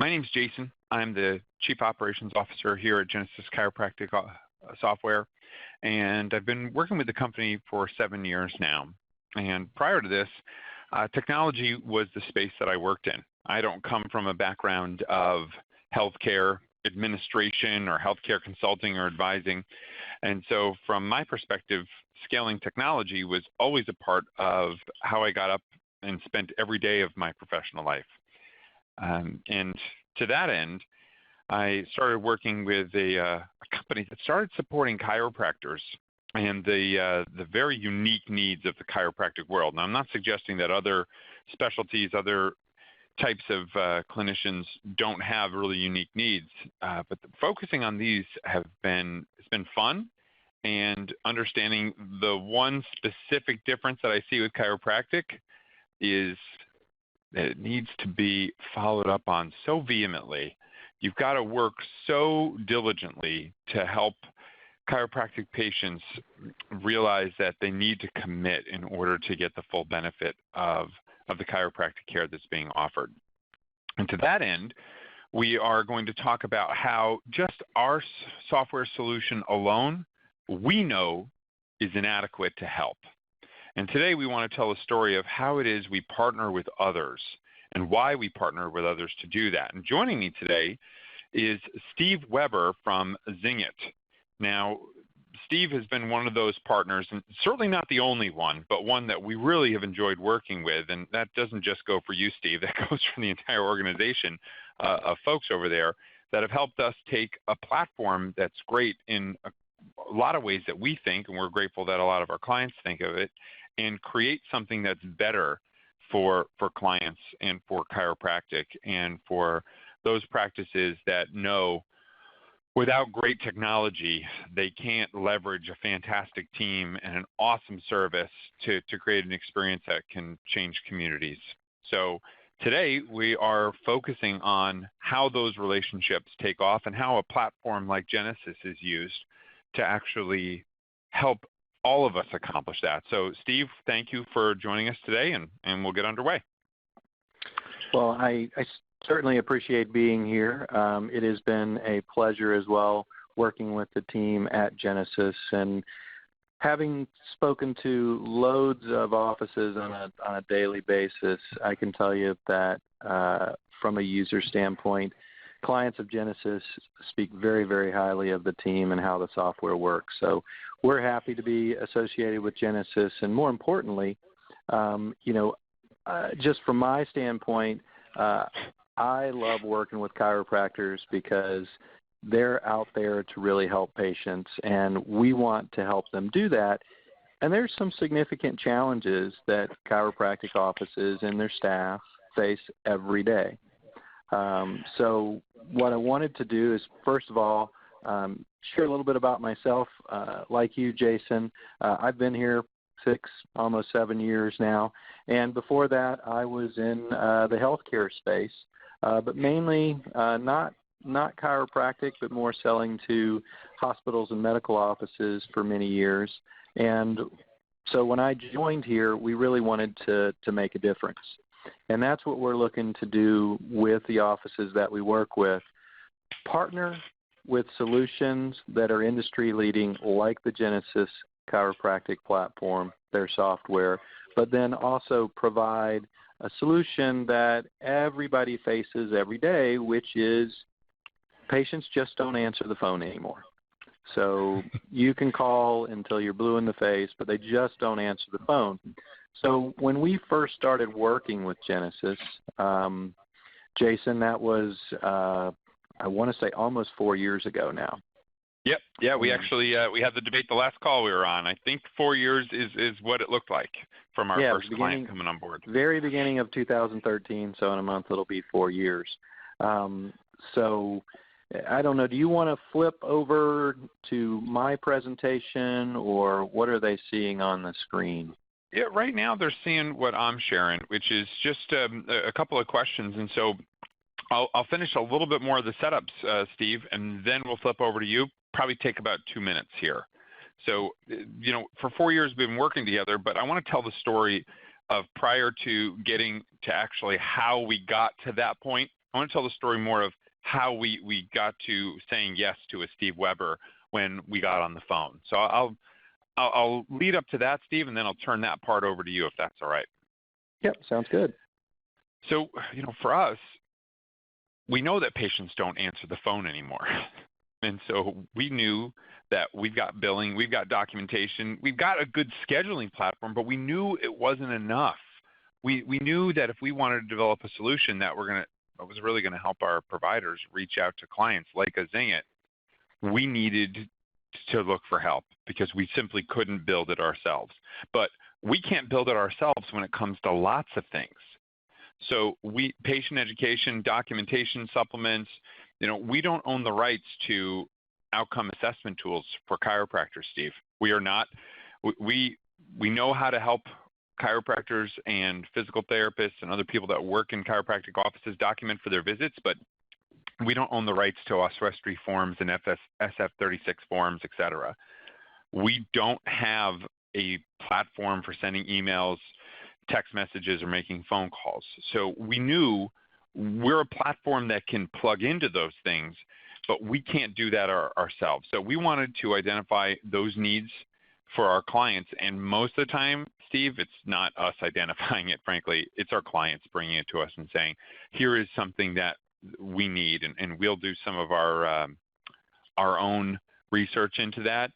My name's Jason. I'm the Chief Operations Officer here at Genesis Chiropractic Software, and I've been working with the company for 7 years now. And prior to this, technology was the space that I worked in. I don't come from a background of healthcare administration or healthcare consulting or advising. And so from my perspective, scaling technology was always a part of how I got up and spent every day of my professional life. And to that end, I started working with a company that started supporting chiropractors and the very unique needs of the chiropractic world. Now, I'm not suggesting that other specialties, other types of clinicians don't have really unique needs, but focusing on these it's been fun, and understanding the one specific difference that I see with chiropractic is that it needs to be followed up on so vehemently. You've got to work so diligently to help chiropractic patients realize that they need to commit in order to get the full benefit of the chiropractic care that's being offered. And to that end, we are going to talk about how just our software solution alone, we know, is inadequate to help. And today we want to tell a story of how it is we partner with others and why we partner with others to do that. And joining me today is Steve Weber from ZingIt. Now, Steve has been one of those partners, and certainly not the only one, but one that we really have enjoyed working with. And that doesn't just go for you, Steve. That goes for the entire organization of folks over there that have helped us take a platform that's great in a lot of ways that we think, and we're grateful that a lot of our clients think of it, and create something that's better for clients and for chiropractic and for those practices that know without great technology, they can't leverage a fantastic team and an awesome service to create an experience that can change communities. So today we are focusing on how those relationships take off and how a platform like Genesis is used to actually help all of us accomplish that. So Steve, thank you for joining us today, and we'll get underway. Well, I certainly appreciate being here. It has been a pleasure as well working with the team at Genesis, and having spoken to loads of offices on a daily basis, I can tell you that from a user standpoint, clients of Genesis speak very, very highly of the team and how the software works. So we're happy to be associated with Genesis, and more importantly, just from my standpoint, I love working with chiropractors because they're out there to really help patients, and we want to help them do that. And there's some significant challenges that chiropractic offices and their staff face every day. So what I wanted to do is, first of all, share a little bit about myself. Like you, Jason, I've been here almost 7 years now, and before that I was in the healthcare space, but mainly not chiropractic, but more selling to hospitals and medical offices for many years. And so when I joined here, we really wanted to make a difference. And that's what we're looking to do with the offices that we work with. Partner with solutions that are industry leading, like the Genesis chiropractic platform, their software, but then also provide a solution that everybody faces every day, which is patients just don't answer the phone anymore. So you can call until you're blue in the face, but they just don't answer the phone. So when we first started working with Genesis, Jason, that was, I want to say almost 4 years ago now. Yep. Yeah, we actually we had the debate the last call we were on. I think 4 years is what it looked like from our first client coming on board. Very beginning of 2013, so in a month it'll be 4 years. So I don't know, do you want to flip over to my presentation, or what are they seeing on the screen? Yeah, right now they're seeing what I'm sharing, which is just a couple of questions. And so I'll finish a little bit more of the setups, Steve, and then we'll flip over to you. Probably take about 2 minutes here. So, for 4 years we've been working together, but I want to tell the story of prior to getting to actually how we got to that point I want to tell the story more of how we got to saying yes to a Steve Weber when we got on the phone. So I'll lead up to that, Steve, and then I'll turn that part over to you if that's all right. Yep, sounds good. So, for us, we know that patients don't answer the phone anymore. And so we knew that we've got billing, we've got documentation, we've got a good scheduling platform, but we knew it wasn't enough. We knew that if we wanted to develop a solution that was really going to help our providers reach out to clients like a ZingIt, we needed to look for help because we simply couldn't build it ourselves. But we can't build it ourselves when it comes to lots of things. So patient education, documentation, supplements, we don't own the rights to outcome assessment tools for chiropractors, Steve. We are not. We know how to help chiropractors and physical therapists and other people that work in chiropractic offices document for their visits, but we don't own the rights to OSWESTRI forms and SF36 forms, et cetera. We don't have a platform for sending emails, text messages, or making phone calls. So we knew we're a platform that can plug into those things, but we can't do that ourselves. So we wanted to identify those needs for our clients, and most of the time, Steve, it's not us identifying it, frankly. It's our clients bringing it to us and saying, here is something that we need, and we'll do some of our own research into that.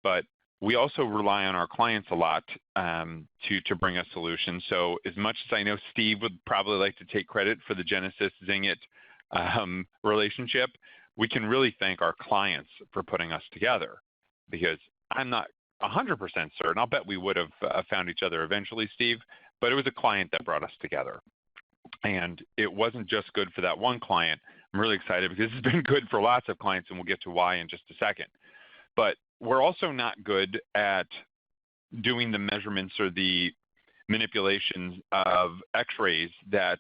But we also rely on our clients a lot to bring us solutions. So as much as I know Steve would probably like to take credit for the Genesis ZingIt relationship, we can really thank our clients for putting us together, because I'm not 100% certain. I'll bet we would have found each other eventually, Steve, but it was a client that brought us together. And it wasn't just good for that one client. I'm really excited because it's been good for lots of clients, and we'll get to why in just a second. But we're also not good at doing the measurements or the manipulations of x-rays that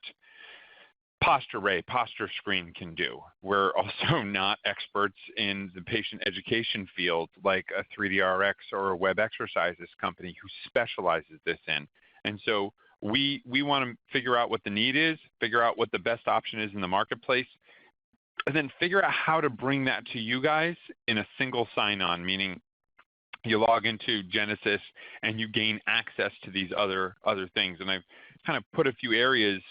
posture screen can do. We're also not experts in the patient education field like a 3DRX or a Web Exercises company who specializes this in. And so we want to figure out what the need is, figure out what the best option is in the marketplace, and then figure out how to bring that to you guys in a single sign-on, meaning you log into Genesis and you gain access to these other things. And I've kind of put a few areas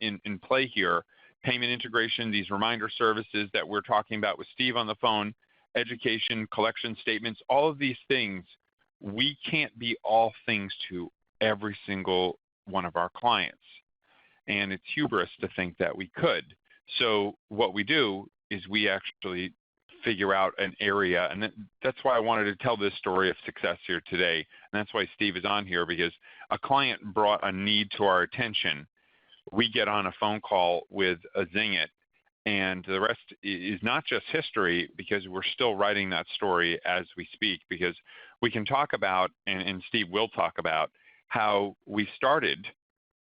in play here: payment integration, these reminder services that we're talking about with Steve on the phone, education, collection statements, all of these things. We can't be all things to every single one of our clients, and it's hubris to think that we could. So what we do is we actually figure out an area, and that's why I wanted to tell this story of success here today. And that's why Steve is on here, because a client brought a need to our attention. We get on a phone call with a ZingIt, and the rest is not just history, because we're still writing that story as we speak, because we can talk about, and Steve will talk about, how we started,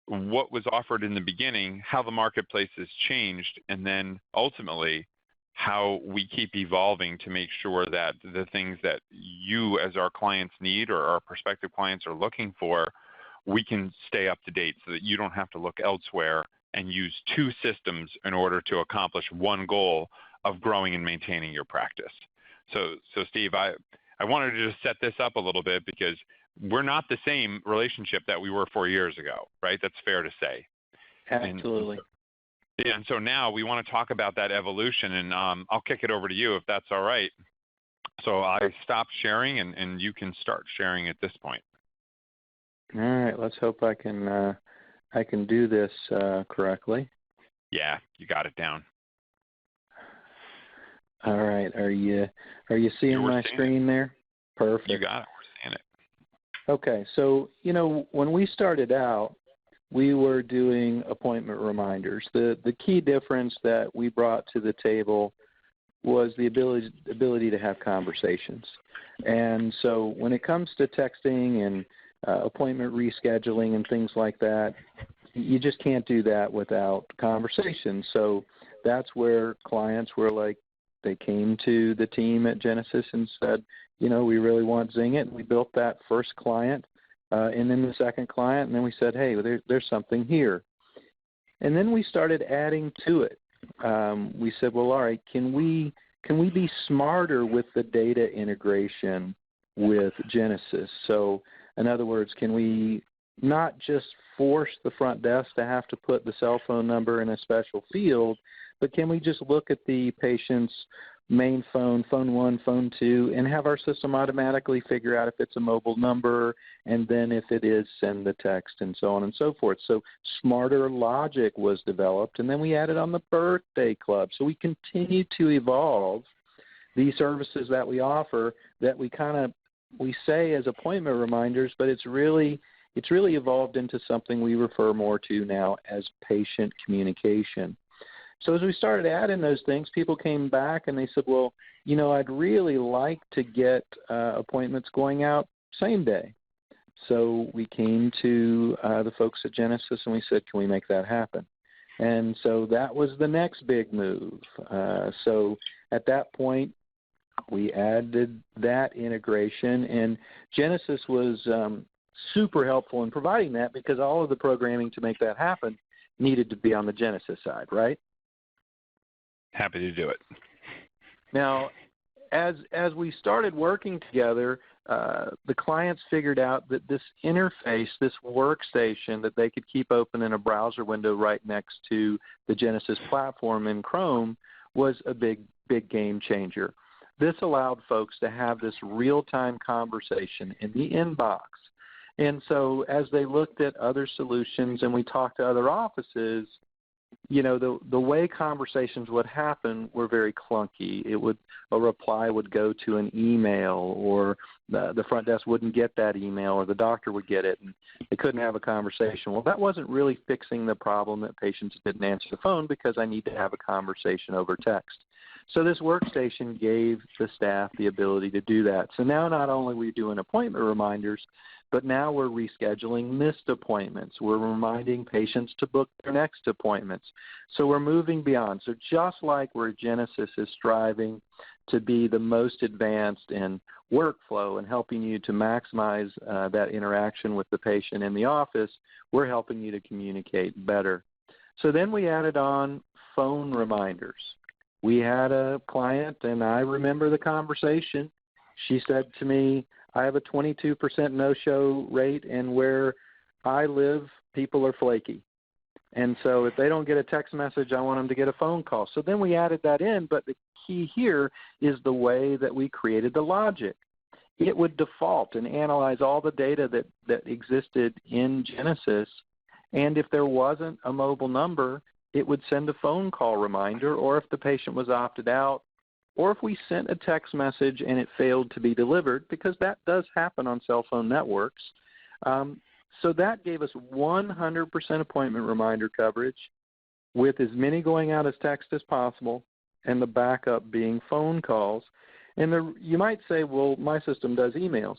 what was offered in the beginning, how the marketplace has changed, and then ultimately how we keep evolving to make sure that the things that you as our clients need or our prospective clients are looking for, we can stay up to date so that you don't have to look elsewhere and use two systems in order to accomplish one goal of growing and maintaining your practice. So Steve, I wanted to just set this up a little bit, because we're not the same relationship that we were 4 years ago, right? That's fair to say. Absolutely. And so now we want to talk about that evolution, and I'll kick it over to you if that's all right. So I stopped sharing, and you can start sharing at this point. All right. Let's hope I can do this correctly. Yeah, you got it down. All right. Are you seeing my screen there? Perfect. You got it. We're seeing it. Okay. So when we started out, we were doing appointment reminders. The key difference that we brought to the table was the ability to have conversations. And so when it comes to texting and appointment rescheduling and things like that, you just can't do that without conversation. So that's where clients were like, they came to the team at Genesis and said, we really want ZingIt. We built that first client. And then the second client, and then we said, hey, there's something here. And then we started adding to it. We said, well, all right, can we be smarter with the data integration with Genesis? So in other words, can we not just force the front desk to have to put the cell phone number in a special field, but can we just look at the patient's main phone, phone 1, phone 2, and have our system automatically figure out if it's a mobile number, and then if it is, send the text, and so on and so forth. So smarter logic was developed, and then we added on the birthday club. So we continue to evolve these services that we offer that we say as appointment reminders, but it's really evolved into something we refer more to now as patient communication. So as we started adding those things, people came back and they said, well, I'd really like to get appointments going out same day. So we came to the folks at Genesis and we said, can we make that happen? And so that was the next big move. So at that point, we added that integration, and Genesis was super helpful in providing that because all of the programming to make that happen needed to be on the Genesis side, right? Happy to do it. Now, as we started working together, the clients figured out that this interface, this workstation that they could keep open in a browser window right next to the Genesis platform in Chrome was a big game changer. This allowed folks to have this real-time conversation in the inbox. And so as they looked at other solutions and we talked to other offices, the way conversations would happen were very clunky. A reply would go to an email, or the front desk wouldn't get that email, or the doctor would get it, and they couldn't have a conversation. Well, that wasn't really fixing the problem that patients didn't answer the phone because I need to have a conversation over text. So this workstation gave the staff the ability to do that. So now not only are we doing appointment reminders, but now we're rescheduling missed appointments. We're reminding patients to book their next appointments. So we're moving beyond. So just like where Genesis is striving to be the most advanced in workflow and helping you to maximize that interaction with the patient in the office, we're helping you to communicate better. So then we added on phone reminders. We had a client, and I remember the conversation. She said to me, I have a 22% no-show rate, and where I live, people are flaky. And so if they don't get a text message, I want them to get a phone call. So then we added that in, but the key here is the way that we created the logic. It would default and analyze all the data that existed in Genesis, and if there wasn't a mobile number, it would send a phone call reminder, or if the patient was opted out, or if we sent a text message and it failed to be delivered, because that does happen on cell phone networks. So that gave us 100% appointment reminder coverage with as many going out as text as possible and the backup being phone calls. And you might say, well, my system does emails.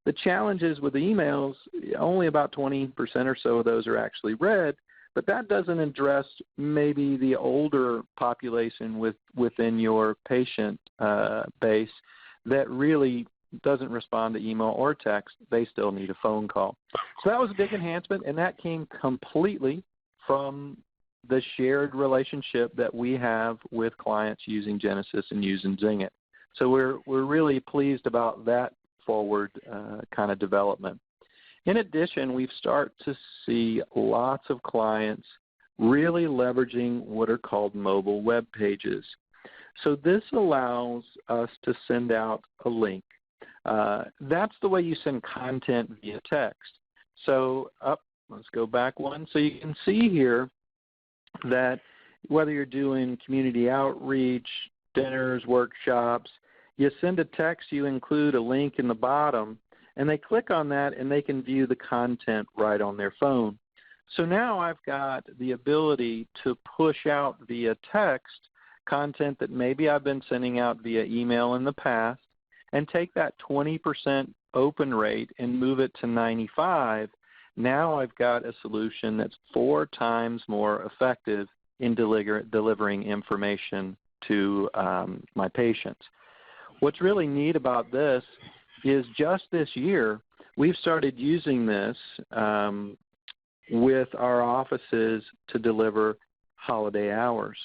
The challenge is with the emails, only about 20% or so of those are actually read, but that doesn't address maybe the older population within your patient base that really doesn't respond to email or text. They still need a phone call. So that was a big enhancement, and that came completely from the shared relationship that we have with clients using Genesis and using ZingIt. So we're really pleased about that forward kind of development. In addition, we've started to see lots of clients really leveraging what are called mobile web pages. So this allows us to send out a link. That's the way you send content via text. So let's go back one. So you can see here that whether you're doing community outreach, dinners, workshops, you send a text, you include a link in the bottom, and they click on that and they can view the content right on their phone. So now I've got the ability to push out via text content that maybe I've been sending out via email in the past, and take that 20% open rate and move it to 95. Now I've got a solution that's 4 times more effective in delivering information to my patients. What's really neat about this is just this year, we've started using this with our offices to deliver holiday hours.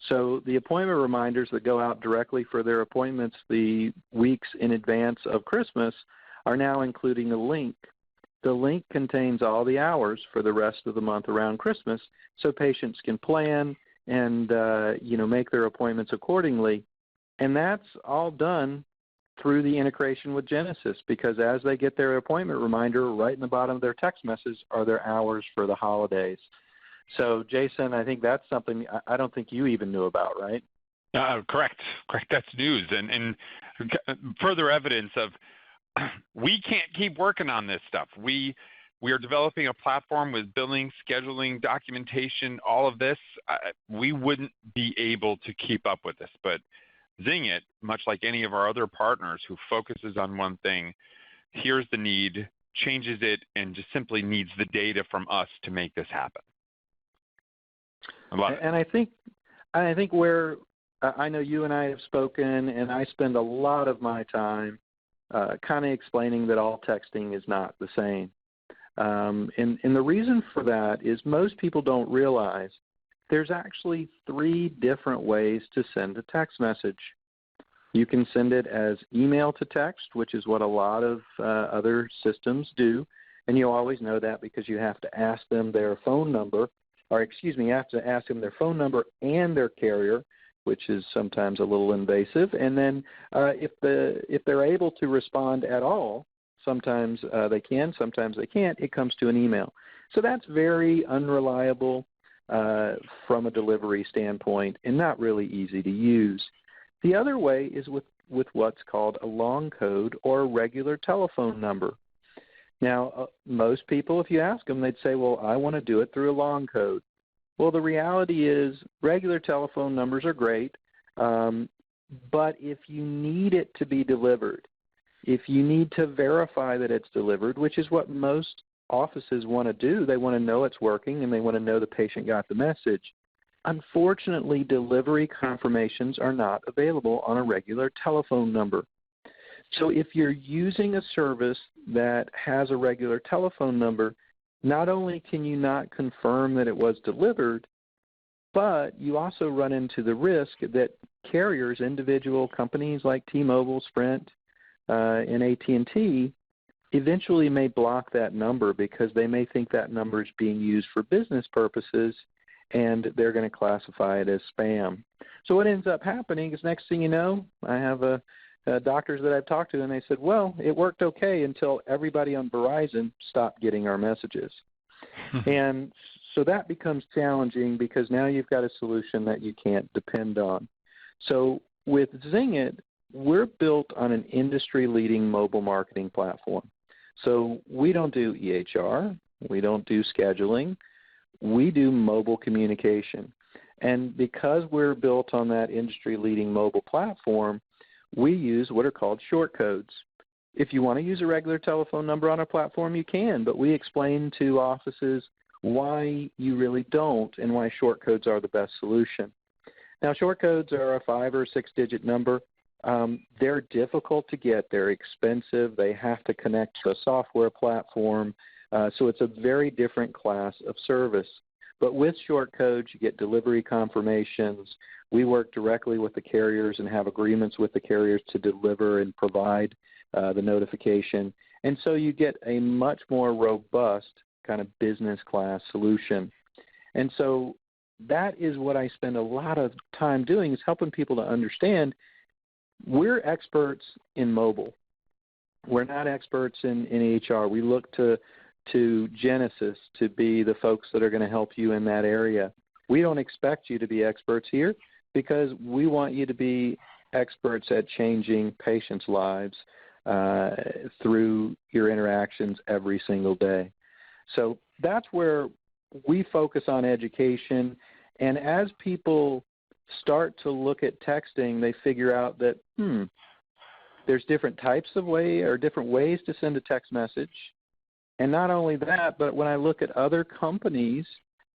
So the appointment reminders that go out directly for their appointments the weeks in advance of Christmas are now including a link. The link contains all the hours for the rest of the month around Christmas, so patients can plan and make their appointments accordingly. And that's all done through the integration with Genesis, because as they get their appointment reminder, right in the bottom of their text message are their hours for the holidays. So, Jason, I think that's something I don't think you even knew about, right? Correct. That's news, and further evidence of we can't keep working on this stuff. We are developing a platform with billing, scheduling, documentation, all of this. We wouldn't be able to keep up with this, but ZingIt, much like any of our other partners who focuses on one thing, hears the need, changes it, and just simply needs the data from us to make this happen. And I think where I know you and I have spoken, and I spend a lot of my time kind of explaining that all texting is not the same. And the reason for that is most people don't realize there's actually 3 different ways to send a text message. You can send it as email to text, which is what a lot of other systems do, and you always know that because you have to ask them their phone number, you have to ask them their phone number and their carrier, which is sometimes a little invasive. And then if they're able to respond at all, sometimes they can, sometimes they can't, it comes to an email. So that's very unreliable from a delivery standpoint and not really easy to use. The other way is with what's called a long code or a regular telephone number. Now, most people, if you ask them, they'd say, well, I want to do it through a long code. Well, the reality is regular telephone numbers are great, but if you need it to be delivered, if you need to verify that it's delivered, which is what most offices want to do, they want to know it's working and they want to know the patient got the message. Unfortunately, delivery confirmations are not available on a regular telephone number. So if you're using a service that has a regular telephone number, not only can you not confirm that it was delivered, but you also run into the risk that carriers, individual companies like T-Mobile, Sprint, and AT&T, eventually may block that number because they may think that number is being used for business purposes and they're going to classify it as spam. So what ends up happening is next thing you know, I have doctors that I've talked to, and they said, well, it worked okay until everybody on Verizon stopped getting our messages. And so that becomes challenging because now you've got a solution that you can't depend on. So with ZingIt, we're built on an industry-leading mobile marketing platform. So we don't do EHR, we don't do scheduling, we do mobile communication. And because we're built on that industry-leading mobile platform, we use what are called short codes. If you want to use a regular telephone number on our platform, you can, but we explain to offices why you really don't and why short codes are the best solution. Now, short codes are a 5 or 6-digit number. They're difficult to get. They're expensive. They have to connect to a software platform. So it's a very different class of service. But with short codes, you get delivery confirmations. We work directly with the carriers and have agreements with the carriers to deliver and provide the notification. And so you get a much more robust kind of business class solution. And so that is what I spend a lot of time doing, is helping people to understand we're experts in mobile. We're not experts in HR. We look to Genesis to be the folks that are going to help you in that area. We don't expect you to be experts here because we want you to be experts at changing patients' lives through your interactions every single day. So that's where we focus on education. And as people start to look at texting, they figure out that, there's different types of different ways to send a text message. And not only that, but when I look at other companies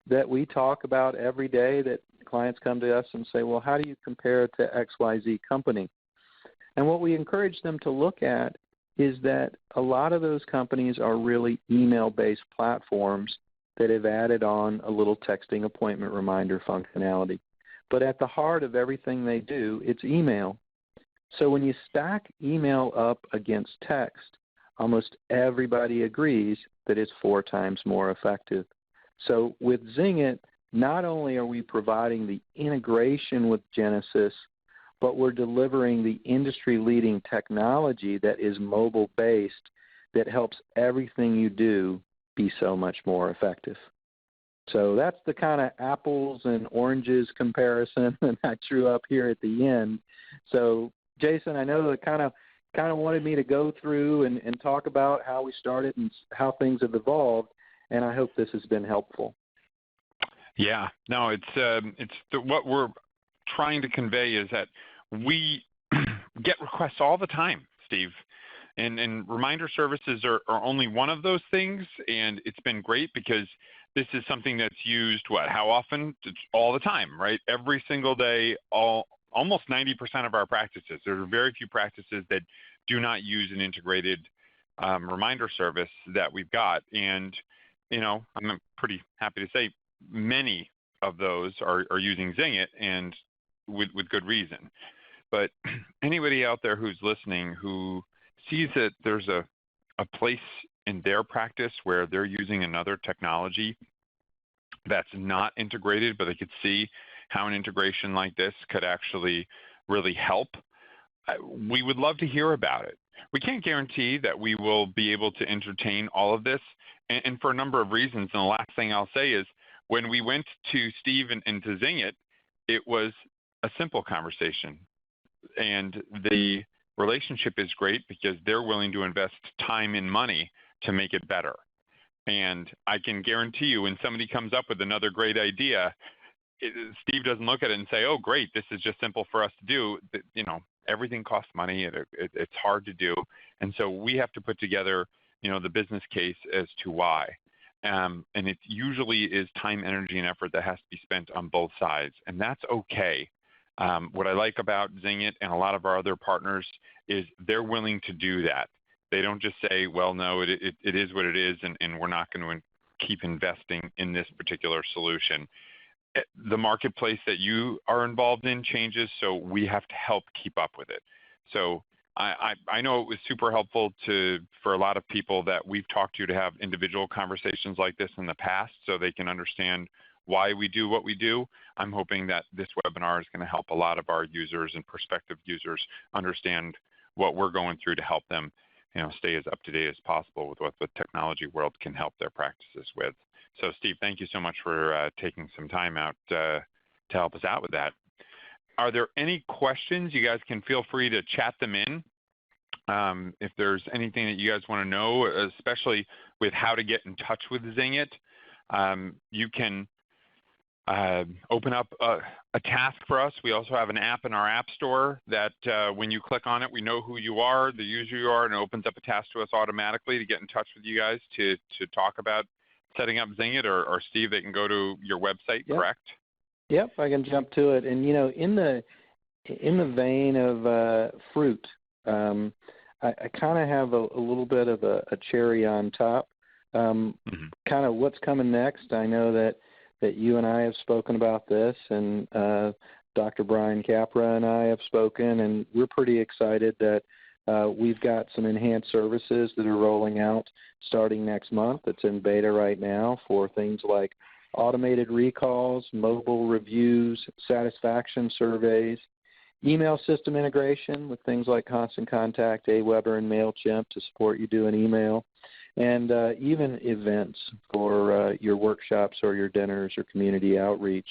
that we talk about every day, that clients come to us and say, well, how do you compare to XYZ company? And what we encourage them to look at is that a lot of those companies are really email-based platforms that have added on a little texting appointment reminder functionality. But at the heart of everything they do, it's email. So when you stack email up against text, almost everybody agrees that it's 4 times more effective. So with ZingIt, not only are we providing the integration with Genesis, but we're delivering the industry-leading technology that is mobile-based that helps everything you do be so much more effective. So that's the kind of apples and oranges comparison that I drew up here at the end. So Jason, I know that kind of wanted me to go through and talk about how we started and how things have evolved, and I hope this has been helpful. Yeah, no, what we're trying to convey is that we get requests all the time, Steve, and reminder services are only one of those things, and it's been great because this is something that's used, how often? It's all the time, right? Every single day, almost 90% of our practices. There are very few practices that do not use an integrated reminder service that we've got, and I'm pretty happy to say many of those are using ZingIt, and with good reason. But anybody out there who's listening who sees that there's a place in their practice where they're using another technology that's not integrated, but they could see how an integration like this could actually really help, we would love to hear about it. We can't guarantee that we will be able to entertain all of this, and for a number of reasons. And the last thing I'll say is, when we went to Steve and to ZingIt, it was a simple conversation. And the relationship is great because they're willing to invest time and money to make it better. And I can guarantee you, when somebody comes up with another great idea, Steve doesn't look at it and say, oh, great, this is just simple for us to do. Everything costs money. It's hard to do. And so we have to put together the business case as to why. And it usually is time, energy, and effort that has to be spent on both sides. And that's okay. What I like about ZingIt and a lot of our other partners is they're willing to do that. They don't just say, well, no, it is what it is, and we're not going to keep investing in this particular solution. The marketplace that you are involved in changes, so we have to help keep up with it. So I know it was super helpful for a lot of people that we've talked to have individual conversations like this in the past so they can understand why we do what we do. I'm hoping that this webinar is going to help a lot of our users and prospective users understand what we're going through to help them stay as up to date as possible with what the technology world can help their practices with. So Steve, thank you so much for taking some time out to help us out with that. Are there any questions? You guys can feel free to chat them in. If there's anything that you guys want to know, especially with how to get in touch with ZingIt, you can open up a task for us. We also have an app in our app store that when you click on it, we know who you are, the user you are, and it opens up a task to us automatically to get in touch with you guys to talk about setting up ZingIt, or Steve, they can go to your website, yep. Correct? Yep, I can jump to it. And in the vein of fruit, I kind of have a little bit of a cherry on top. Kind of what's coming next. I know that you and I have spoken about this, and Dr. Brian Capra and I have spoken, and we're pretty excited that we've got some enhanced services that are rolling out starting next month. It's in beta right now for things like automated recalls, mobile reviews, satisfaction surveys, email system integration with things like Constant Contact, Aweber, and MailChimp to support you doing email, and even events for your workshops or your dinners or community outreach.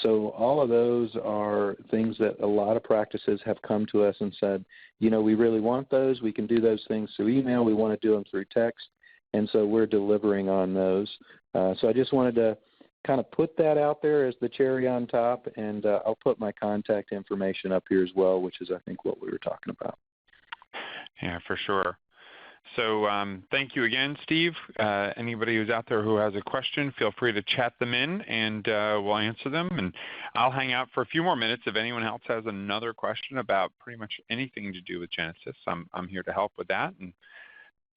So all of those are things that a lot of practices have come to us and said, we really want those. We can do those things through email. We want to do them through text. And so we're delivering on those. So I just wanted to kind of put that out there as the cherry on top, and I'll put my contact information up here as well, which is, I think, what we were talking about. Yeah, for sure. So thank you again, Steve. Anybody who's out there who has a question, feel free to chat them in, and we'll answer them. And I'll hang out for a few more minutes. If anyone else has another question about pretty much anything to do with Genesis, I'm here to help with that, and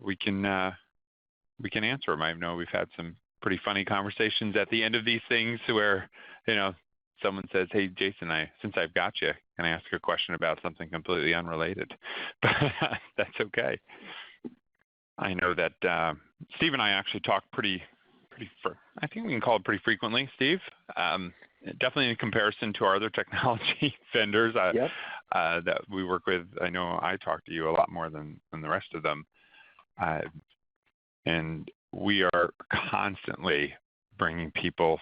we can answer them. I know we've had some pretty funny conversations at the end of these things where, someone says, "Hey, Jason, since I've got you, can I ask a question about something completely unrelated?" But that's okay. I know that Steve and I actually talk I think we can call it pretty frequently, Steve. Definitely in comparison to our other technology vendors Yep. that we work with. I know I talk to you a lot more than the rest of them. And we are constantly bringing people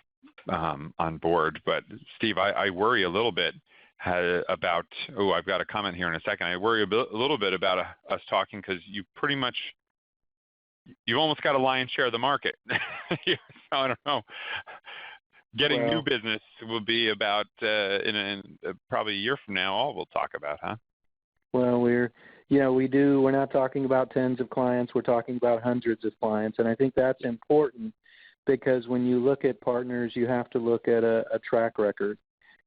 on board. But Steve, I worry a little bit about, I've got a comment here in a second. I worry a little bit about us talking because you've almost got a lion's share of the market. So I don't know. Getting new business will be about, in probably a year from now, all we'll talk about, huh? Well, we're not talking about tens of clients, we're talking about hundreds of clients, and I think that's important because when you look at partners, you have to look at a track record.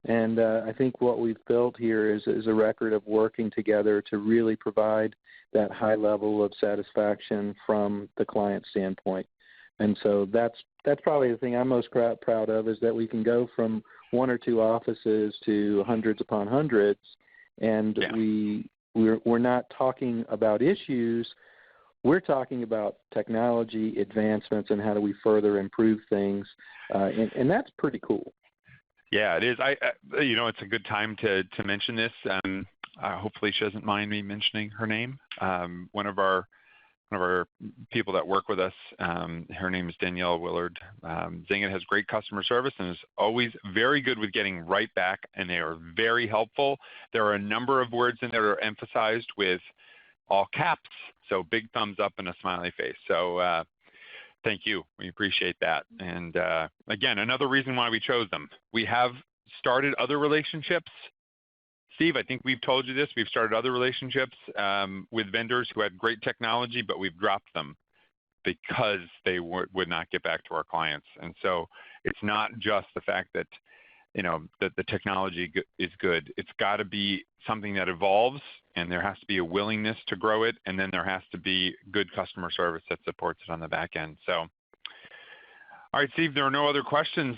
And I think what we've built here is a record of working together to really provide that high level of satisfaction from the client standpoint. And so that's probably the thing I'm most proud of, is that we can go from one or two offices to hundreds upon hundreds, and we're not talking about issues. We're talking about technology advancements and how do we further improve things, and that's pretty cool. Yeah, it is. It's a good time to mention this. Hopefully, she doesn't mind me mentioning her name. One of our people that work with us, her name is Danielle Willard. ZingIt has great customer service and is always very good with getting right back, and they are very helpful. There are a number of words in there that are emphasized with all caps, so big thumbs up and a smiley face. So thank you. We appreciate that. And again, another reason why we chose them. We have started other relationships. Steve, I think we've told you this. We've started other relationships with vendors who had great technology, but we've dropped them because they would not get back to our clients. And so it's not just the fact that, that the technology is good. It's got to be something that evolves, and there has to be a willingness to grow it, and then there has to be good customer service that supports it on the back end. So, all right, Steve, there are no other questions.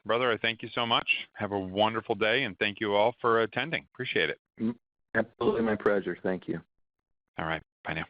Brother, I thank you so much. Have a wonderful day, and thank you all for attending. Appreciate it. Absolutely my pleasure. Thank you. All right. Bye now.